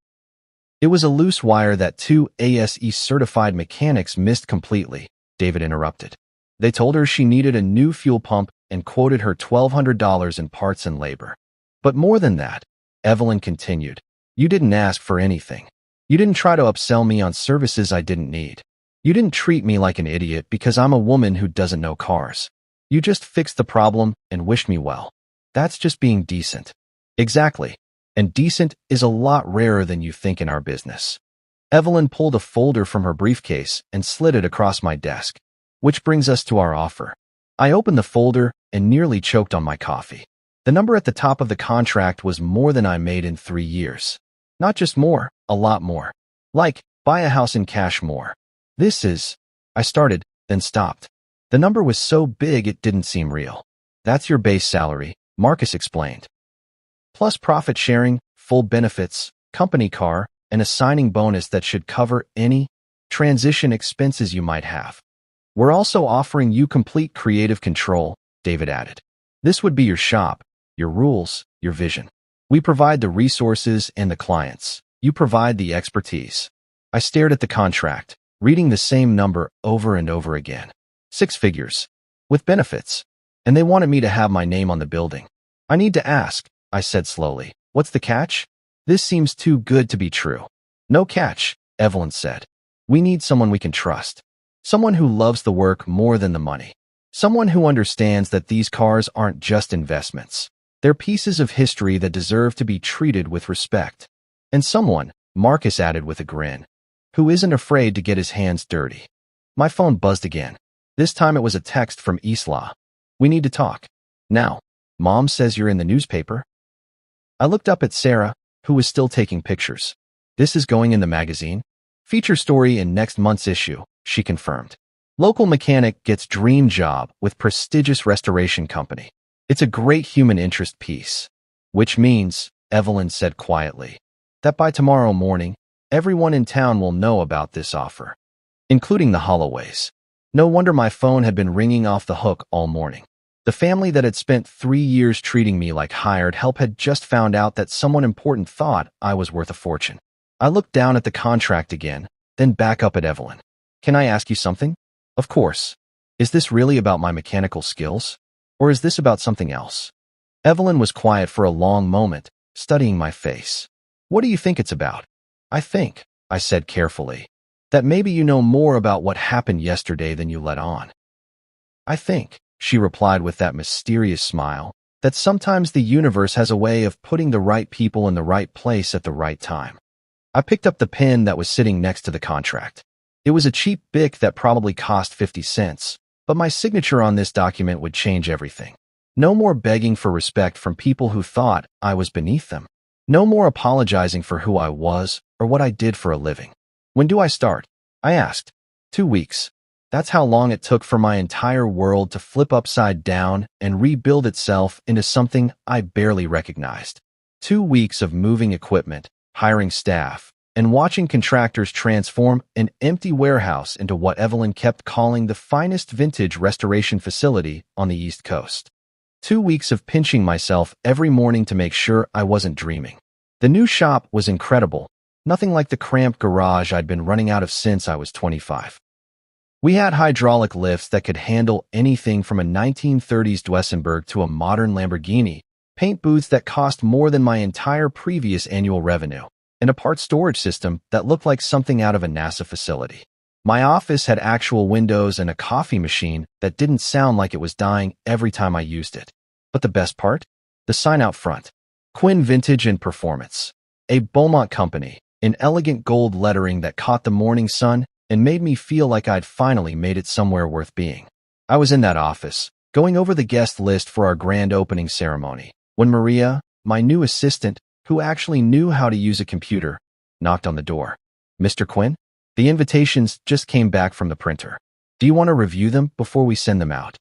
"It was a loose wire that 2 ASE-certified mechanics missed completely," David interrupted. "They told her she needed a new fuel pump and quoted her $1,200 in parts and labor. But more than that," Evelyn continued, "you didn't ask for anything. You didn't try to upsell me on services I didn't need. You didn't treat me like an idiot because I'm a woman who doesn't know cars. You just fixed the problem and wished me well. That's just being decent." "Exactly. And decent is a lot rarer than you think in our business." Evelyn pulled a folder from her briefcase and slid it across my desk. "Which brings us to our offer." I opened the folder and nearly choked on my coffee. The number at the top of the contract was more than I made in 3 years. Not just more, a lot more. Like, buy a house in cash more. "This is," I started, then stopped. The number was so big it didn't seem real. That's your base salary, Marcus explained. Plus profit sharing, full benefits, company car, and a signing bonus that should cover any transition expenses you might have. We're also offering you complete creative control, David added. This would be your shop, your rules, your vision. We provide the resources and the clients. You provide the expertise. I stared at the contract, reading the same number over and over again. 6 figures. With benefits. And they wanted me to have my name on the building. I need to ask, I said slowly. What's the catch? This seems too good to be true. No catch, Evelyn said. We need someone we can trust. Someone who loves the work more than the money. Someone who understands that these cars aren't just investments. They're pieces of history that deserve to be treated with respect. And someone, Marcus added with a grin, who isn't afraid to get his hands dirty. My phone buzzed again. This time it was a text from Isla. We need to talk. Now. Mom says you're in the newspaper. I looked up at Sarah, who was still taking pictures. This is going in the magazine? Feature story in next month's issue, she confirmed. Local mechanic gets dream job with prestigious restoration company. It's a great human interest piece. Which means, Evelyn said quietly, that by tomorrow morning, everyone in town will know about this offer, including the Holloways. No wonder my phone had been ringing off the hook all morning. The family that had spent 3 years treating me like hired help had just found out that someone important thought I was worth a fortune. I looked down at the contract again, then back up at Evelyn. Can I ask you something? Of course. Is this really about my mechanical skills? Or is this about something else? Evelyn was quiet for a long moment, studying my face. What do you think it's about? I think, I said carefully, that maybe you know more about what happened yesterday than you let on. I think, she replied with that mysterious smile, that sometimes the universe has a way of putting the right people in the right place at the right time. I picked up the pen that was sitting next to the contract. It was a cheap Bic that probably cost 50 cents, but my signature on this document would change everything. No more begging for respect from people who thought I was beneath them. No more apologizing for who I was or what I did for a living. When do I start? I asked. 2 weeks. That's how long it took for my entire world to flip upside down and rebuild itself into something I barely recognized. 2 weeks of moving equipment, hiring staff, and watching contractors transform an empty warehouse into what Evelyn kept calling the finest vintage restoration facility on the East Coast. 2 weeks of pinching myself every morning to make sure I wasn't dreaming. The new shop was incredible, nothing like the cramped garage I'd been running out of since I was 25. We had hydraulic lifts that could handle anything from a 1930s Duesenberg to a modern Lamborghini, paint booths that cost more than my entire previous annual revenue, and a parts storage system that looked like something out of a NASA facility. My office had actual windows and a coffee machine that didn't sound like it was dying every time I used it. But the best part? The sign out front. Quinn Vintage and Performance. A Beaumont company, in elegant gold lettering that caught the morning sun and made me feel like I'd finally made it somewhere worth being. I was in that office, going over the guest list for our grand opening ceremony, when Maria, my new assistant, who actually knew how to use a computer, knocked on the door. Mr. Quinn? The invitations just came back from the printer. Do you want to review them before we send them out?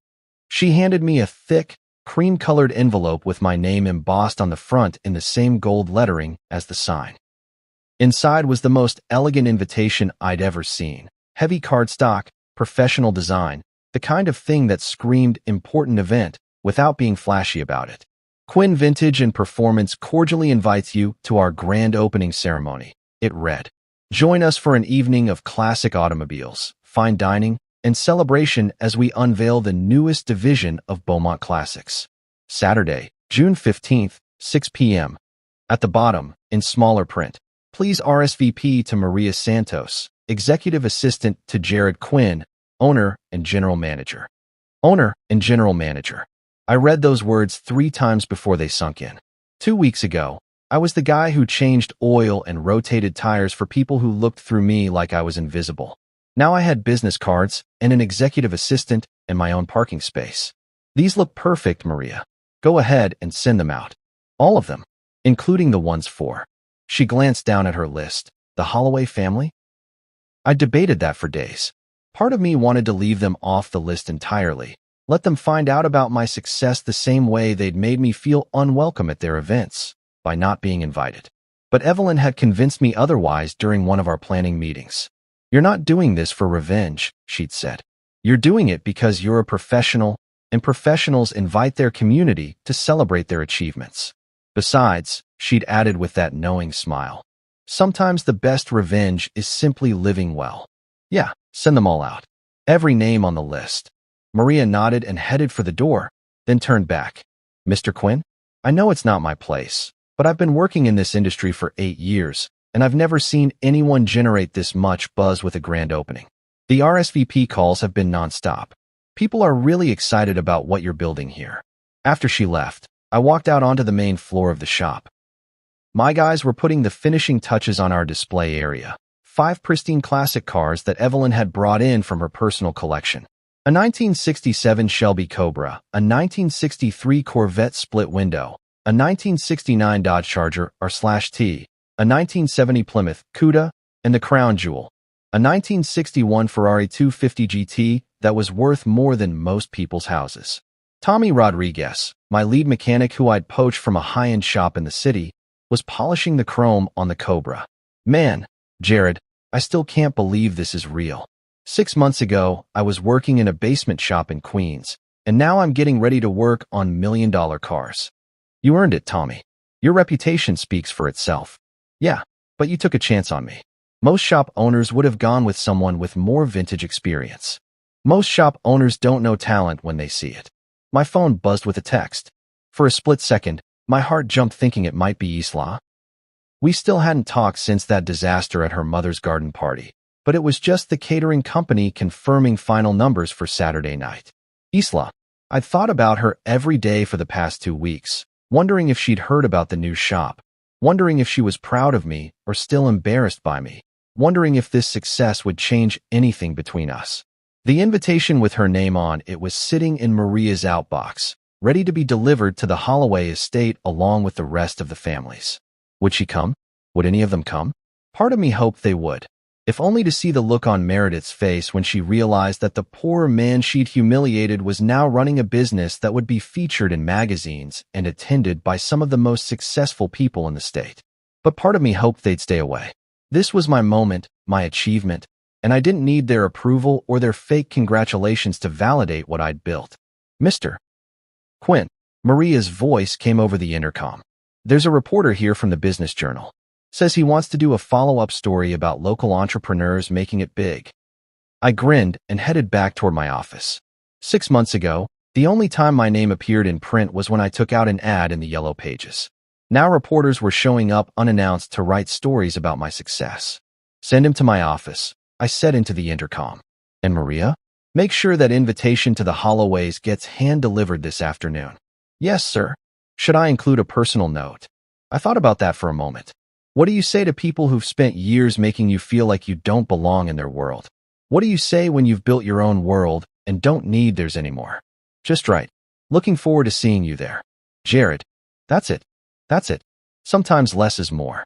She handed me a thick, cream-colored envelope with my name embossed on the front in the same gold lettering as the sign. Inside was the most elegant invitation I'd ever seen. Heavy cardstock, professional design, the kind of thing that screamed important event without being flashy about it. Quinn Vintage and Performance cordially invites you to our grand opening ceremony, it read. Join us for an evening of classic automobiles, fine dining, and celebration as we unveil the newest division of Beaumont Classics. Saturday, June 15th, 6 p.m. At the bottom, in smaller print, please RSVP to Maria Santos, Executive Assistant to Jared Quinn, Owner and General Manager. Owner and General Manager. I read those words 3 times before they sunk in. 2 weeks ago, I was the guy who changed oil and rotated tires for people who looked through me like I was invisible. Now I had business cards and an executive assistant and my own parking space. These look perfect, Maria. Go ahead and send them out. All of them, including the ones for. She glanced down at her list. The Holloway family? I debated that for days. Part of me wanted to leave them off the list entirely, let them find out about my success the same way they'd made me feel unwelcome at their events, by not being invited. But Evelyn had convinced me otherwise during one of our planning meetings. "You're not doing this for revenge," she'd said. "You're doing it because you're a professional, and professionals invite their community to celebrate their achievements." Besides, she'd added with that knowing smile, "Sometimes the best revenge is simply living well." "Yeah, send them all out." Every name on the list. Maria nodded and headed for the door, then turned back. "Mr. Quinn, I know it's not my place, but I've been working in this industry for 8 years, and I've never seen anyone generate this much buzz with a grand opening. The RSVP calls have been nonstop. People are really excited about what you're building here." After she left, I walked out onto the main floor of the shop. My guys were putting the finishing touches on our display area. 5 pristine classic cars that Evelyn had brought in from her personal collection. A 1967 Shelby Cobra, a 1963 Corvette split window, a 1969 Dodge Charger R/T, a 1970 Plymouth Cuda, and the crown jewel, a 1961 Ferrari 250 GT that was worth more than most people's houses. Tommy Rodriguez, my lead mechanic who I'd poached from a high-end shop in the city, was polishing the chrome on the Cobra. "Man, Jared, I still can't believe this is real. 6 months ago, I was working in a basement shop in Queens, and now I'm getting ready to work on million-dollar cars." "You earned it, Tommy. Your reputation speaks for itself." "Yeah, but you took a chance on me. Most shop owners would have gone with someone with more vintage experience. Most shop owners don't know talent when they see it." My phone buzzed with a text. For a split second, my heart jumped thinking it might be Isla. We still hadn't talked since that disaster at her mother's garden party, but it was just the catering company confirming final numbers for Saturday night. Isla. I'd thought about her every day for the past 2 weeks, wondering if she'd heard about the new shop, wondering if she was proud of me or still embarrassed by me, wondering if this success would change anything between us. The invitation with her name on it was sitting in Maria's outbox, ready to be delivered to the Holloway estate along with the rest of the families. Would she come? Would any of them come? Part of me hoped they would, if only to see the look on Meredith's face when she realized that the poor man she'd humiliated was now running a business that would be featured in magazines and attended by some of the most successful people in the state. But part of me hoped they'd stay away. This was my moment, my achievement, and I didn't need their approval or their fake congratulations to validate what I'd built. "Mr. Quinn," Maria's voice came over the intercom. "There's a reporter here from the Business Journal. Says he wants to do a follow-up story about local entrepreneurs making it big." I grinned and headed back toward my office. 6 months ago, the only time my name appeared in print was when I took out an ad in the Yellow Pages. Now reporters were showing up unannounced to write stories about my success. "Send him to my office," I said into the intercom. "And Maria? Make sure that invitation to the Holloways gets hand-delivered this afternoon." "Yes, sir." "Should I include a personal note?" I thought about that for a moment. What do you say to people who've spent years making you feel like you don't belong in their world? What do you say when you've built your own world and don't need theirs anymore? "Just right. Looking forward to seeing you there. Jared." That's it. That's it. Sometimes less is more.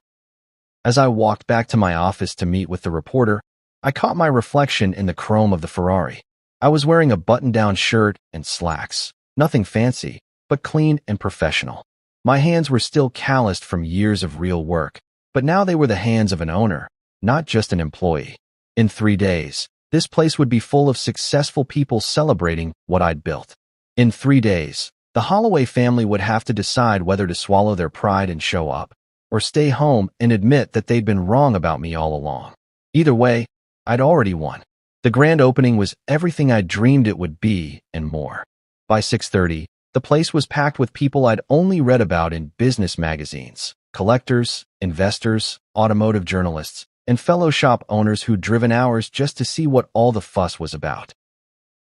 As I walked back to my office to meet with the reporter, I caught my reflection in the chrome of the Ferrari. I was wearing a button-down shirt and slacks. Nothing fancy, but clean and professional. My hands were still calloused from years of real work, but now they were the hands of an owner, not just an employee. In 3 days, this place would be full of successful people celebrating what I'd built. In 3 days, the Holloway family would have to decide whether to swallow their pride and show up, or stay home and admit that they'd been wrong about me all along. Either way, I'd already won. The grand opening was everything I dreamed it would be and more. By 6:30, the place was packed with people I'd only read about in business magazines, collectors, investors, automotive journalists, and fellow shop owners who'd driven hours just to see what all the fuss was about.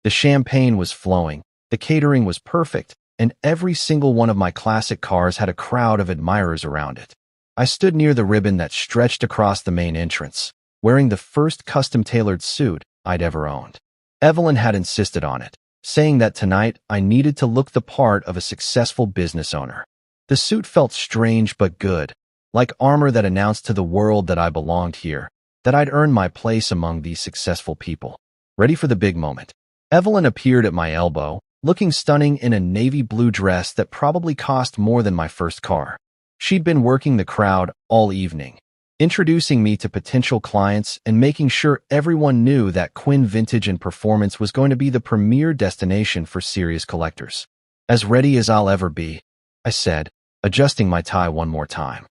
The champagne was flowing, the catering was perfect, and every single one of my classic cars had a crowd of admirers around it. I stood near the ribbon that stretched across the main entrance, wearing the first custom-tailored suit I'd ever owned. Evelyn had insisted on it, saying that tonight I needed to look the part of a successful business owner. The suit felt strange but good, like armor that announced to the world that I belonged here, that I'd earned my place among these successful people. ready for the big moment. Evelyn appeared at my elbow, looking stunning in a navy blue dress that probably cost more than my first car. She'd been working the crowd all evening, introducing me to potential clients and making sure everyone knew that Quinn Vintage and Performance was going to be the premier destination for serious collectors. As ready as I'll ever be, I said, adjusting my tie one more time.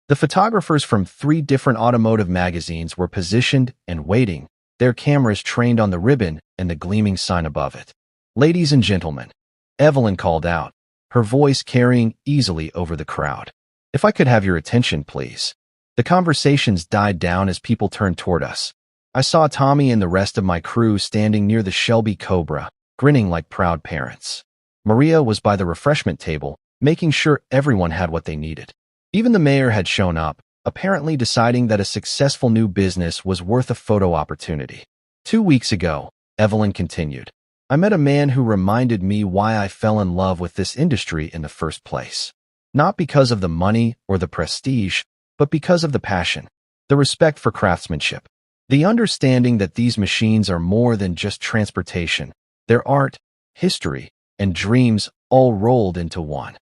The photographers from 3 different automotive magazines were positioned and waiting, their cameras trained on the ribbon and the gleaming sign above it. "Ladies and gentlemen," Evelyn called out, her voice carrying easily over the crowd. "If I could have your attention, please." The conversations died down as people turned toward us. I saw Tommy and the rest of my crew standing near the Shelby Cobra, grinning like proud parents. Maria was by the refreshment table, making sure everyone had what they needed. Even the mayor had shown up, apparently deciding that a successful new business was worth a photo opportunity. 2 weeks ago, Evelyn continued, I met a man who reminded me why I fell in love with this industry in the first place. Not because of the money or the prestige, but because of the passion, the respect for craftsmanship, the understanding that these machines are more than just transportation, they're art, history, and dreams all rolled into one.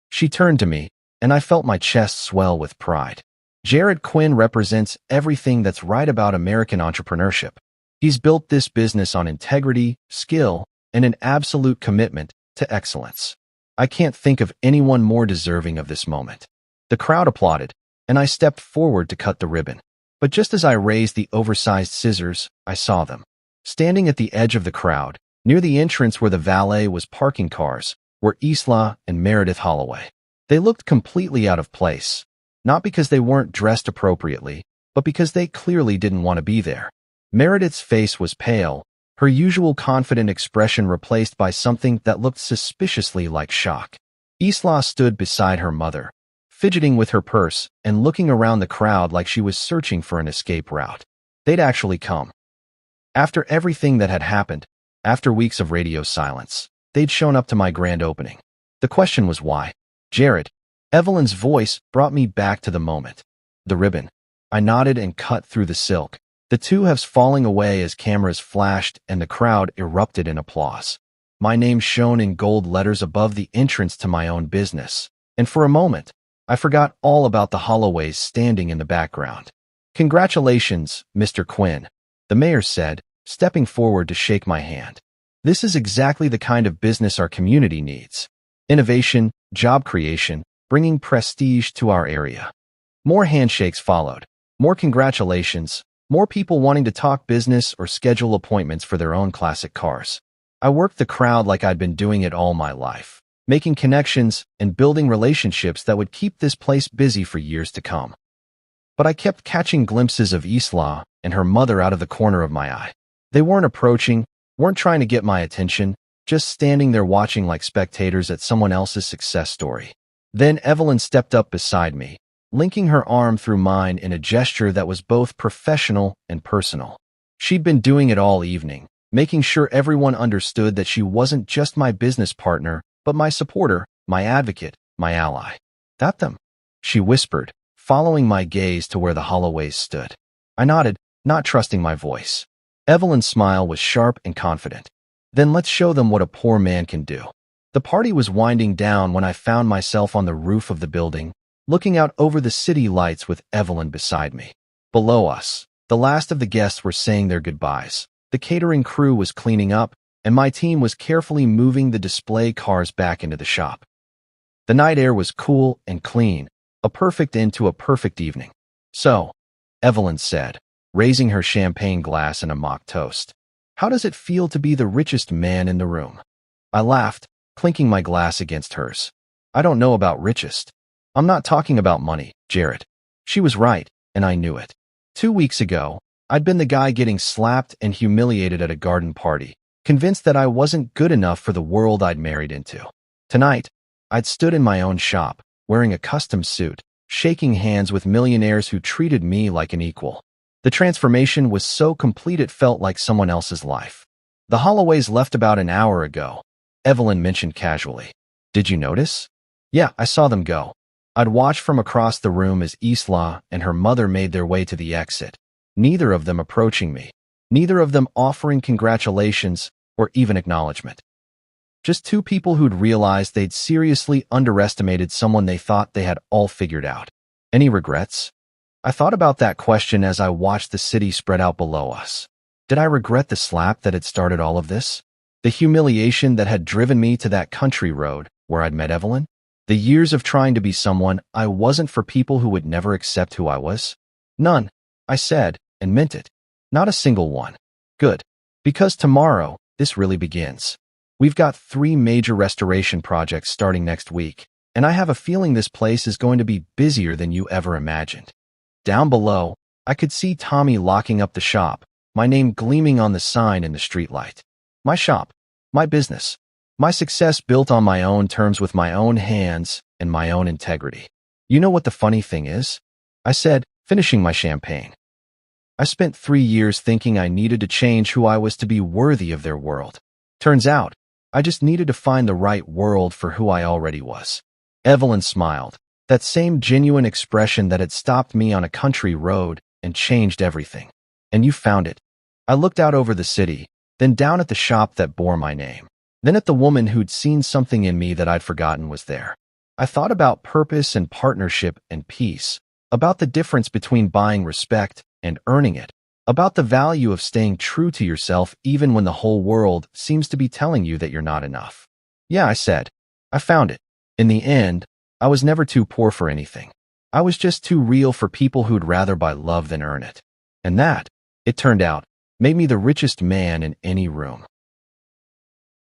She turned to me, and I felt my chest swell with pride. Jared Quinn represents everything that's right about American entrepreneurship. He's built this business on integrity, skill, and an absolute commitment to excellence. I can't think of anyone more deserving of this moment. The crowd applauded, and I stepped forward to cut the ribbon. But just as I raised the oversized scissors, I saw them. Standing at the edge of the crowd, near the entrance where the valet was parking cars, were Isla and Meredith Holloway. They looked completely out of place, not because they weren't dressed appropriately, but because they clearly didn't want to be there. Meredith's face was pale, her usual confident expression replaced by something that looked suspiciously like shock. Isla stood beside her mother, fidgeting with her purse and looking around the crowd like she was searching for an escape route. They'd actually come. After everything that had happened, after weeks of radio silence, they'd shown up to my grand opening. The question was why. Jared. Evelyn's voice brought me back to the moment. The ribbon. I nodded and cut through the silk, the two halves falling away as cameras flashed and the crowd erupted in applause. My name shone in gold letters above the entrance to my own business, and for a moment, I forgot all about the Holloways standing in the background. Congratulations, Mr. Quinn, the mayor said, stepping forward to shake my hand. This is exactly the kind of business our community needs. Innovation, job creation, bringing prestige to our area. More handshakes followed, more congratulations, more people wanting to talk business or schedule appointments for their own classic cars. I worked the crowd like I'd been doing it all my life, making connections and building relationships that would keep this place busy for years to come. But I kept catching glimpses of Isla and her mother out of the corner of my eye. They weren't approaching, weren't trying to get my attention, just standing there watching like spectators at someone else's success story. Then Evelyn stepped up beside me, linking her arm through mine in a gesture that was both professional and personal. She'd been doing it all evening, making sure everyone understood that she wasn't just my business partner, but my supporter, my advocate, my ally. That them? She whispered, following my gaze to where the Holloways stood. I nodded, not trusting my voice. Evelyn's smile was sharp and confident. Then let's show them what a poor man can do. The party was winding down when I found myself on the roof of the building, looking out over the city lights with Evelyn beside me. Below us, the last of the guests were saying their goodbyes. The catering crew was cleaning up, and my team was carefully moving the display cars back into the shop. The night air was cool and clean, a perfect end to a perfect evening. So, Evelyn said, raising her champagne glass in a mock toast, how does it feel to be the richest man in the room? I laughed, clinking my glass against hers. I don't know about richest. I'm not talking about money, Jared. She was right, and I knew it. 2 weeks ago, I'd been the guy getting slapped and humiliated at a garden party, convinced that I wasn't good enough for the world I'd married into. Tonight, I'd stood in my own shop, wearing a custom suit, shaking hands with millionaires who treated me like an equal. The transformation was so complete it felt like someone else's life. The Holloways left about an hour ago, Evelyn mentioned casually. Did you notice? Yeah, I saw them go. I'd watched from across the room as Isla and her mother made their way to the exit, neither of them approaching me. neither of them offering congratulations or even acknowledgement. Just two people who'd realized they'd seriously underestimated someone they thought they had all figured out. Any regrets? I thought about that question as I watched the city spread out below us. Did I regret the slap that had started all of this? The humiliation that had driven me to that country road where I'd met Evelyn? The years of trying to be someone I wasn't for people who would never accept who I was? None, I said, and meant it. Not a single one. Good. Because tomorrow, this really begins. We've got 3 major restoration projects starting next week, and I have a feeling this place is going to be busier than you ever imagined. Down below, I could see Tommy locking up the shop, my name gleaming on the sign in the streetlight. My shop, my business, my success built on my own terms with my own hands and my own integrity. You know what the funny thing is? I said, finishing my champagne. I spent 3 years thinking I needed to change who I was to be worthy of their world. Turns out, I just needed to find the right world for who I already was. Evelyn smiled, that same genuine expression that had stopped me on a country road and changed everything. And you found it. I looked out over the city, then down at the shop that bore my name, then at the woman who'd seen something in me that I'd forgotten was there. I thought about purpose and partnership and peace, about the difference between buying respect and earning it, about the value of staying true to yourself even when the whole world seems to be telling you that you're not enough. Yeah, I said. I found it. In the end, I was never too poor for anything. I was just too real for people who'd rather buy love than earn it. And that, it turned out, made me the richest man in any room.